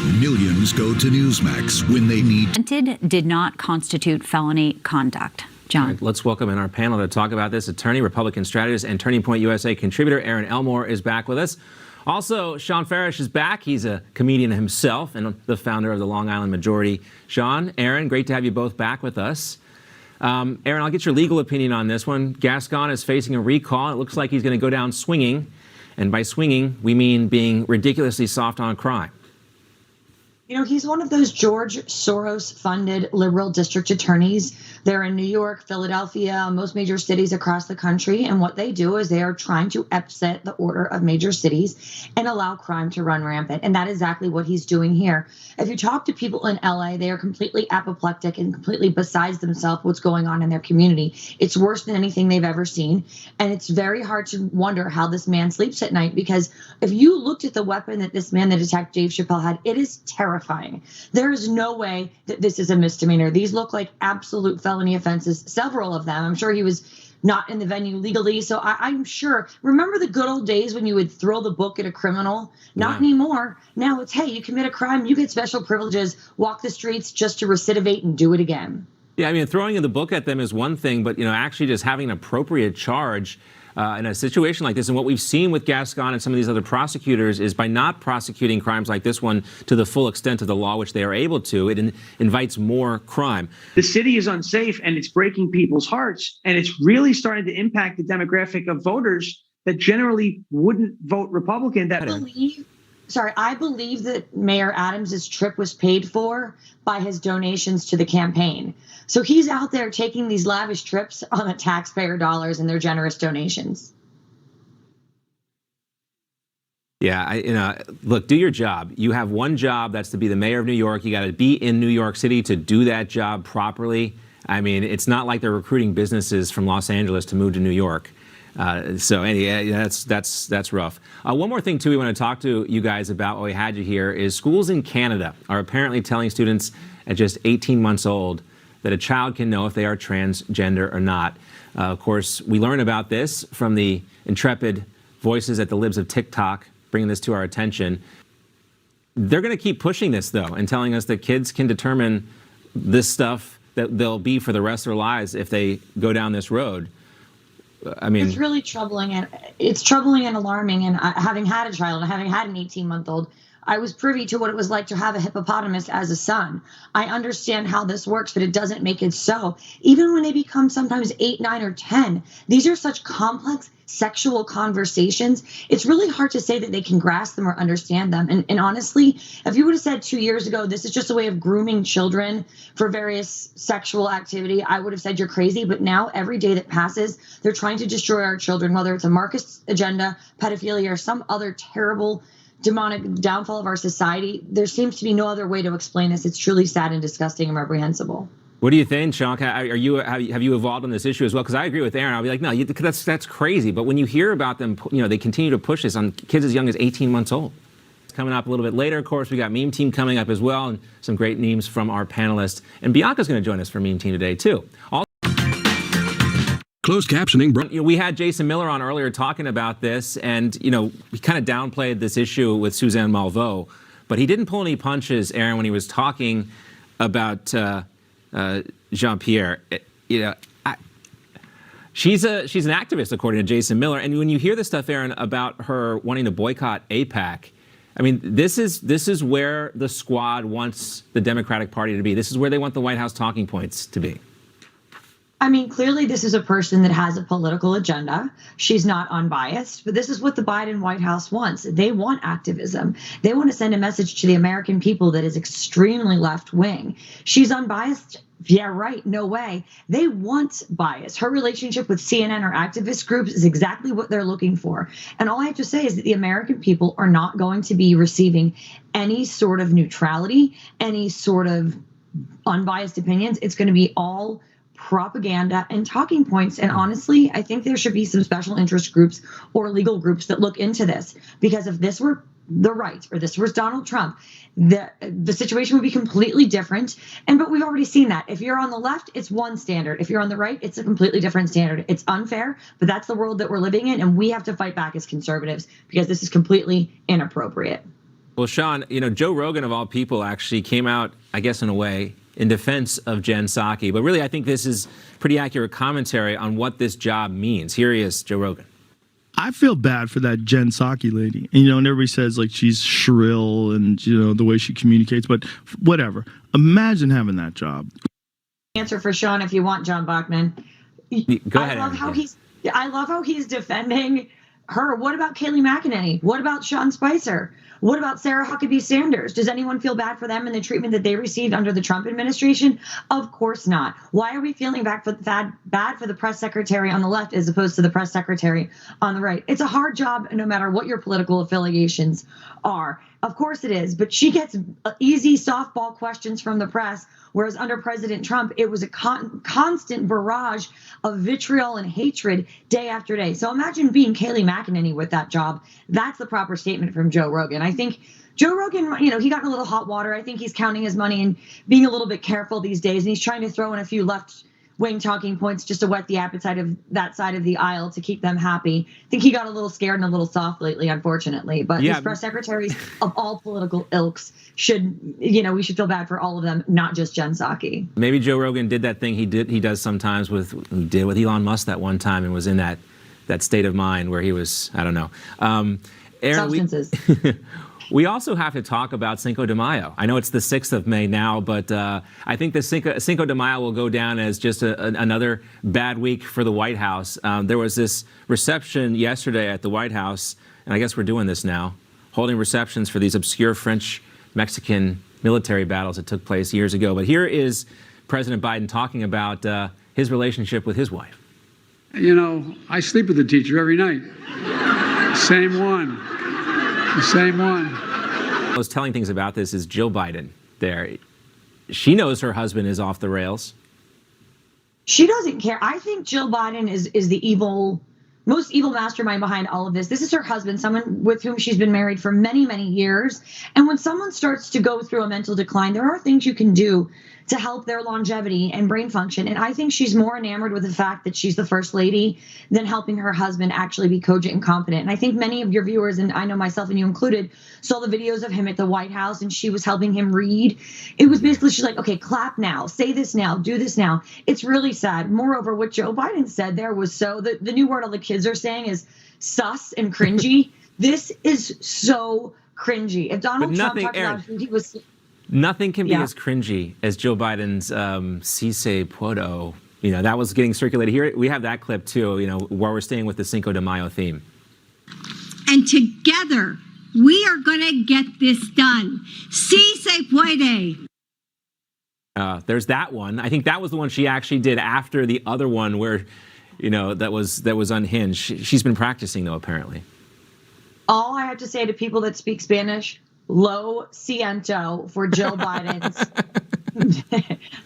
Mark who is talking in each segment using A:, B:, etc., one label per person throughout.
A: Millions go to Newsmax when they need.
B: Did not constitute felony conduct. John.
C: Right, let's welcome in our panel to talk about this. Attorney, Republican strategist, and Turning Point USA contributor Erin Elmore is back with us. Also, Sean Farish is back. He's a comedian himself and the founder of the Long Island Majority. Sean, Erin, great to have you both back with us. Erin, I'll get your legal opinion on this one. Gascon is facing a recall. It looks like he's going to go down swinging. And by swinging, we mean being ridiculously soft on crime.
D: You know, he's one of those George Soros-funded liberal district attorneys. They're in New York, Philadelphia, most major cities across the country. And what they do is they are trying to upset the order of major cities and allow crime to run rampant. And that is exactly what he's doing here. If you talk to people in LA, they are completely apoplectic and completely besides themselves what's going on in their community. It's worse than anything they've ever seen. And it's very hard to wonder how this man sleeps at night, because if you looked at the weapon that this man that attacked Dave Chappelle had, it is terrifying. There is no way that this is a misdemeanor. These look like absolute felony offenses, several of them. I'm sure he was not in the venue legally. So I'm sure, remember the good old days when you would throw the book at a criminal? Not anymore. Now it's, hey, you commit a crime, you get special privileges, walk the streets just to recidivate and do it again.
C: Yeah, I mean, throwing the book at them is one thing, but, you know, actually just having an appropriate charge in a situation like this. And what we've seen with Gascon and some of these other prosecutors is by not prosecuting crimes like this one to the full extent of the law, which they are able to, it invites more crime.
E: The city is unsafe and it's breaking people's hearts. And it's really starting to impact the demographic of voters that generally wouldn't vote Republican.
D: I believe that Mayor Adams's trip was paid for by his donations to the campaign. So he's out there taking these lavish trips on the taxpayer dollars and their generous donations.
C: Yeah, look, do your job. You have one job, that's to be the mayor of New York. You got to be in New York City to do that job properly. I mean, it's not like they're recruiting businesses from Los Angeles to move to New York. So anyway, that's rough. One more thing, too, we want to talk to you guys about while we had you here is schools in Canada are apparently telling students at just 18 months old that a child can know if they are transgender or not. Of course, we learn about this from the intrepid voices at the Libs of TikTok, bringing this to our attention. They're going to keep pushing this, though, and telling us that kids can determine this stuff that they'll be for the rest of their lives if they go down this road. I mean,
D: it's really troubling, and it's troubling and alarming. And having had a child and having had an 18-month-old, I was privy to what it was like to have a hippopotamus as a son. I understand how this works, but it doesn't make it so. Even when they become sometimes 8, 9, or 10, these are such complex sexual conversations. It's really hard to say that they can grasp them or understand them. And honestly, if you would have said 2 years ago, this is just a way of grooming children for various sexual activity, I would have said you're crazy. But now every day that passes, they're trying to destroy our children, whether it's a Marxist agenda, pedophilia, or some other terrible demonic downfall of our society. There seems to be no other way to explain this. It's truly sad and disgusting and reprehensible.
C: What do you think, Sean? Have you evolved on this issue as well? Because I agree with Erin. I'll be like, no, that's crazy. But when you hear about them, they continue to push this on kids as young as 18 months old. It's coming up a little bit later. Of course, we got Meme Team coming up as well, and some great memes from our panelists. And Bianca's going to join us for Meme Team today too.
A: Closed captioning.
C: We had Jason Miller on earlier talking about this, and he kind of downplayed this issue with Suzanne Malveaux, but he didn't pull any punches, Erin, when he was talking about Jean-Pierre. She's an activist, according to Jason Miller, and when you hear this stuff, Erin, about her wanting to boycott AIPAC, I mean, this is where the squad wants the Democratic Party to be. This is where they want the White House talking points to be.
D: I mean, clearly this is a person that has a political agenda. She's not unbiased, but this is what the Biden White House wants. They want activism. They want to send a message to the American people that is extremely left-wing. She's unbiased? Yeah, right. No way. They want bias. Her relationship with CNN or activist groups is exactly what they're looking for. And all I have to say is that the American people are not going to be receiving any sort of neutrality, any sort of unbiased opinions. It's going to be all propaganda and talking points. And honestly, I think there should be some special interest groups or legal groups that look into this, because if this were the right or this was Donald Trump, the situation would be completely different. But we've already seen that. If you're on the left, it's one standard. If you're on the right, it's a completely different standard. It's unfair, but that's the world that we're living in. And we have to fight back as conservatives because this is completely inappropriate.
C: Well, Sean, Joe Rogan, of all people, actually came out, I guess, in a way, in defense of Jen Psaki. But really, I think this is pretty accurate commentary on what this job means. Here he is, Joe Rogan.
F: I feel bad for that Jen Psaki lady. And everybody says like she's shrill and, the way she communicates, but whatever. Imagine having that job.
D: Answer for Sean if you want, John Bachman.
C: Go ahead.
D: I love how he's defending her. What about Kayleigh McEnany? What about Sean Spicer? What about Sarah Huckabee Sanders? Does anyone feel bad for them and the treatment that they received under the Trump administration? Of course not. Why are we feeling bad for the press secretary on the left as opposed to the press secretary on the right? It's a hard job no matter what your political affiliations are. Of course it is, but she gets easy softball questions from the press, whereas under President Trump, it was a constant barrage of vitriol and hatred day after day. So imagine being Kayleigh McEnany with that job. That's the proper statement from Joe Rogan. I think Joe Rogan, he got in a little hot water. I think he's counting his money and being a little bit careful these days, and he's trying to throw in a few left-wing talking points just to whet the appetite of that side of the aisle to keep them happy. I think he got a little scared and a little soft lately, unfortunately. But these press secretaries of all political ilks we should feel bad for all of them, not just Jen Psaki.
C: Maybe Joe Rogan did that thing he does sometimes with Elon Musk that one time and was in that state of mind where he was, I don't know. Erin,
D: substances.
C: We also have to talk about Cinco de Mayo. I know it's the 6th of May now, but I think the Cinco de Mayo will go down as just another bad week for the White House. There was this reception yesterday at the White House, and I guess we're doing this now, holding receptions for these obscure French-Mexican military battles that took place years ago. But here is President Biden talking about his relationship with his wife.
G: I sleep with the teacher every night. Same one. The same one.
C: I was telling things about this is Jill Biden there. She knows her husband is off the rails.
D: She doesn't care. I think Jill Biden is the most evil mastermind behind all of this. This is her husband, someone with whom she's been married for many, many years. And when someone starts to go through a mental decline, there are things you can do to help their longevity and brain function. And I think she's more enamored with the fact that she's the first lady than helping her husband actually be cogent and competent. And I think many of your viewers, and I know myself and you included, saw the videos of him at the White House and she was helping him read. It was basically, she's like, okay, clap now, say this now, do this now. It's really sad. Moreover, what Joe Biden said there was the new word all the kids are saying is sus and cringy. This is so cringy. If Donald Trump talked about who he was...
C: Nothing can be as cringy as Joe Biden's si se puedo. That was getting circulated. Here we have that clip too, while we're staying with the Cinco de Mayo theme.
H: And together, we are going to get this done. Si se puede.
C: There's that one. I think that was the one she actually did after the other one where, that was unhinged. She's been practicing though, apparently.
D: All I have to say to people that speak Spanish, lo siento for Jill Biden's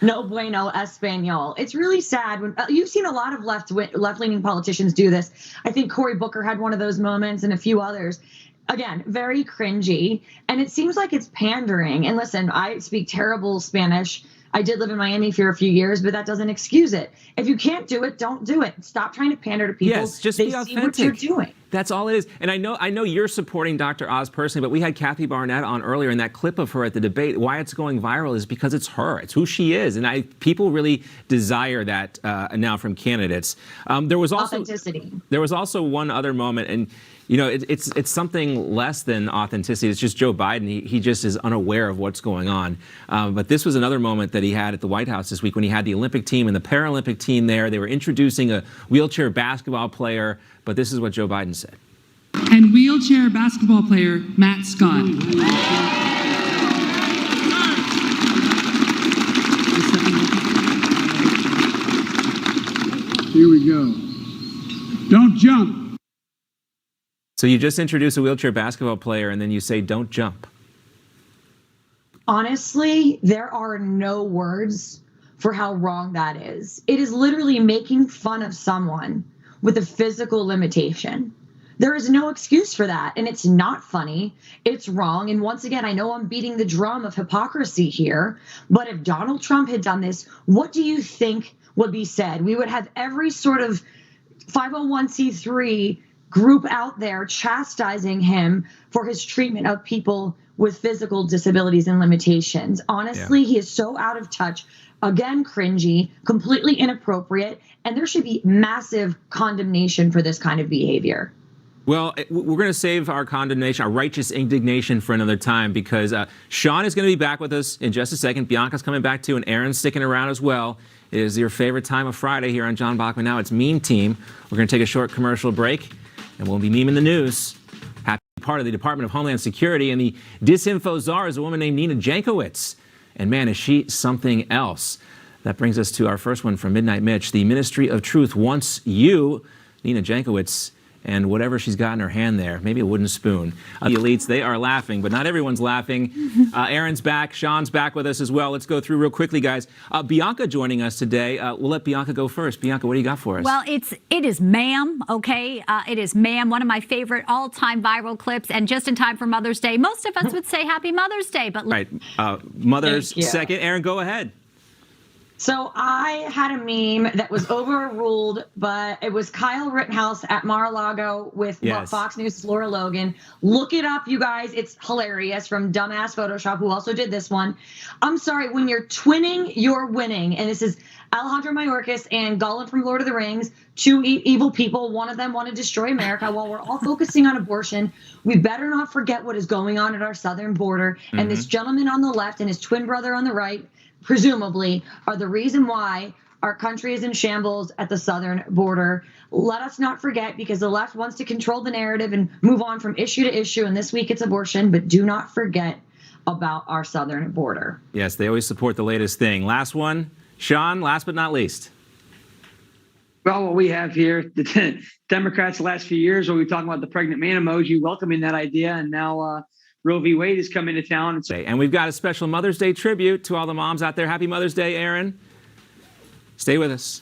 D: no bueno español. It's really sad when you've seen a lot of left-leaning politicians do this. I think Cory Booker had one of those moments and a few others. Again, very cringy. And it seems like it's pandering. And listen, I speak terrible Spanish. I did live in Miami for a few years, but that doesn't excuse it. If you can't do it, don't do it. Stop trying to pander to people.
C: Yes, just
D: they
C: be authentic.
D: See what you're doing.
C: That's all it is. And I know you're supporting Dr. Oz personally, but we had Kathy Barnett on earlier, and that clip of her at the debate, why it's going viral is because it's her. It's who she is. And people really desire that now from candidates. There was also
D: authenticity.
C: There was also one other moment, and it's something less than authenticity. It's just Joe Biden. He just is unaware of what's going on. But this was another moment that he had at the White House this week when he had the Olympic team and the Paralympic team there. They were introducing a wheelchair basketball player. But this is what Joe Biden said.
I: And wheelchair basketball player Matt Scott.
G: Here we go. Don't jump.
C: So you just introduce a wheelchair basketball player and then you say, don't jump.
D: Honestly, there are no words for how wrong that is. It is literally making fun of someone with a physical limitation. There is no excuse for that. And it's not funny. It's wrong. And once again, I know I'm beating the drum of hypocrisy here, but if Donald Trump had done this, what do you think would be said? We would have every sort of 501c3 group out there chastising him for his treatment of people with physical disabilities and limitations. Honestly, he is so out of touch. Again, cringy, completely inappropriate, and there should be massive condemnation for this kind of behavior.
C: Well, we're going to save our condemnation, our righteous indignation for another time, because Sean is going to be back with us in just a second. Bianca's coming back too, and Erin's sticking around as well. It is your favorite time of Friday here on John Bachman Now. It's Meme Team. We're going to take a short commercial break, and we'll be memeing the news. Happy part of the Department of Homeland Security, and the disinfo czar is a woman named Nina Jankowicz. And man, is she something else. That brings us to our first one from Midnight Mitch. The Ministry of Truth wants you, Nina Jankowicz, and whatever she's got in her hand there, maybe a wooden spoon. The elites, they are laughing, but not everyone's laughing. Erin's back. Sean's back with us as well. Let's go through real quickly, guys. Bianca joining us today. We'll let Bianca go first. Bianca, what do you got for us?
B: Well, it is Ma'am, okay? It is Ma'am, one of my favorite all-time viral clips, and just in time for Mother's Day. Most of us would say Happy Mother's Day, but...
C: Right. Mother's second. Erin, go ahead.
D: So I had a meme that was overruled, but it was Kyle Rittenhouse at Mar-a-Lago with Fox News' Laura Logan. Look it up, you guys. It's hilarious, from Dumbass Photoshop, who also did this one. I'm sorry, when you're twinning, you're winning. And this is Alejandro Mayorkas and Gollum from Lord of the Rings, two evil people. One of them want to destroy America. While we're all focusing on abortion, we better not forget what is going on at our southern border. And this gentleman on the left and his twin brother on the right, presumably, are the reason why our country is in shambles at the southern border. Let us not forget, because the left wants to control the narrative and move on from issue to issue, and this week it's abortion, but do not forget about our southern border.
C: Yes, they always support the latest thing. Last one, Sean, last but not least.
E: Well, what we have here, the Democrats the last few years, when we were talking about the pregnant man emoji, welcoming that idea, and now Roe v. Wade is coming to town.
C: And we've got a special Mother's Day tribute to all the moms out there. Happy Mother's Day, Erin. Stay with us.